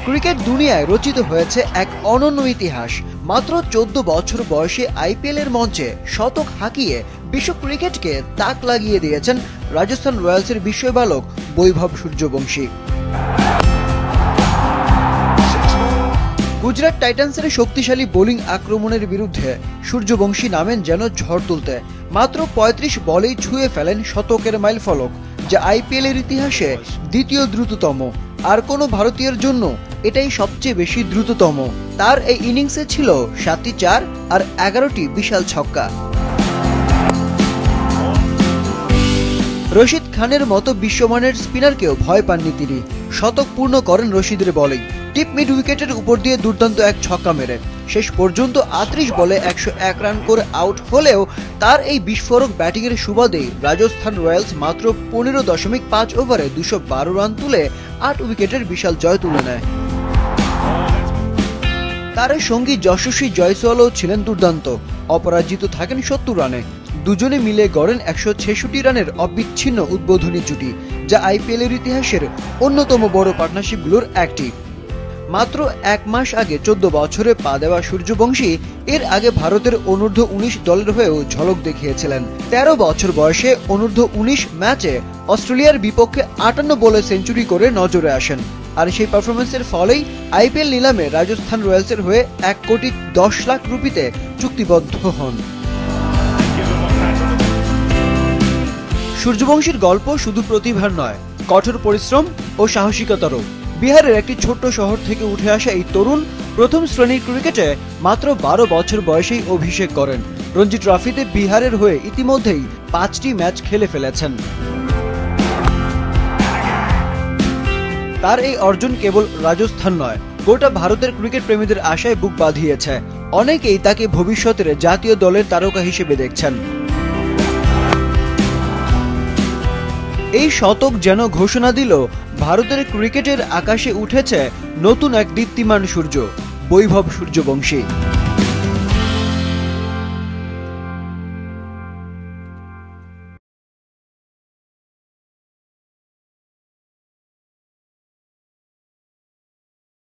Cricket দুনিয়ায় রচিত হয়েছে এক অনন্য ইতিহাস। মাত্র 14 বছর বয়সে আইপিএল এর মঞ্চে শতক হাঁকিয়ে বিশ্ব ক্রিকেটকে তাক লাগিয়ে দিয়েছেন রাজস্থান রয়্যালসের বিস্ময় বালক বৈভব সূর্যবংশী। গুজরাট টাইটান্সের শক্তিশালী বোলিং আক্রমণের বিরুদ্ধে সূর্যবংশী নামেন যেন ঝড় তুলতে। মাত্র 35 বলেই ছুঁয়ে ফেলেন শতকের মাইলফলক, যা আইপিএল এর ইতিহাসে দ্বিতীয় দ্রুততম। আর কোনো ভারতীয়ের জন্য এটাই সবচেয়ে বেশি দ্রুততম। তার এই ইনিংসে ছিল 7টি 4 আর 11টি বিশাল ছক্কা। রশিদ খানের মতো বিশ্বমানের স্পিনারকেও ভয় পাননি তিনি। শতক পূর্ণ করেন রশিদের বলেই, টিপ মিড উইকেটের উপর দিয়ে দুর্দান্ত এক ছক্কা মেরে। শেষ পর্যন্ত 38 বলে 101 রান করে আউট হলেও তার এই বিস্ফোরক ব্যাটিংয়ের সুবাদে রাজস্থান রয়্যালস মাত্র 15.5 ওভারে 212 রান তুলে 8 উইকেটের বিশাল জয় তুলে নেয়। তার সঙ্গী যশস্বী জয়সওয়ালও ছিলেন দুর্দান্ত। অপরাজিত থাকেন 70 রানে। দুজনে মিলে গড়েন 166 রানের অবিচ্ছিন্ন উদ্বোধনী জুটি, যা আইপিএল এর ইতিহাসের অন্যতম বড় পার্টনারশিপগুলোর একটি। মাত্র 1 মাস আগে 14 বছরে পা দেওয়া সূর্যবংশী এর আগে ভারতের অনূর্ধ্ব-19 দলের হয়েও ঝলক দেখিয়েছিলেন। 13 বছর বয়সে অনূর্ধ্ব-19 ম্যাচে অস্ট্রেলিয়ার বিপক্ষে 58 বলে সেঞ্চুরি করে নজরে আসেন। আর সেই পারফরমেন্সের ফলেই আইপিএল নিলামে রাজস্থান রয়্যালসের হয়ে 1,10,00,000 রুপিতে চুক্তিবদ্ধ হন। সূর্যবংশীর গল্প শুধু প্রতিভার নয়, কঠোর পরিশ্রম ও সাহসিকতারও। বিহারের একটি ছোট্ট শহর থেকে উঠে আসা এই তরুণ প্রথম শ্রেণীর ক্রিকেটে মাত্র 12 বছর বয়সেই অভিষেক করেন। রঞ্জি ট্রফিতে বিহারের হয়ে ইতিমধ্যেই 5টি ম্যাচ খেলে ফেলেছেন। তার এই অর্জন কেবল রাজস্থান নয়, গোটা ভারতের ক্রিকেট প্রেমীদের আশায় বুক বাঁধিয়েছে। অনেকেই তাকে ভবিষ্যতের জাতীয় দলের তারকা হিসেবে দেখছেন। এই শতক যেন ঘোষণা দিল ভারতের ক্রিকেটের আকাশে উঠেছে নতুন এক দীপ্তিমান সূর্য, বৈভব সূর্যবংশী।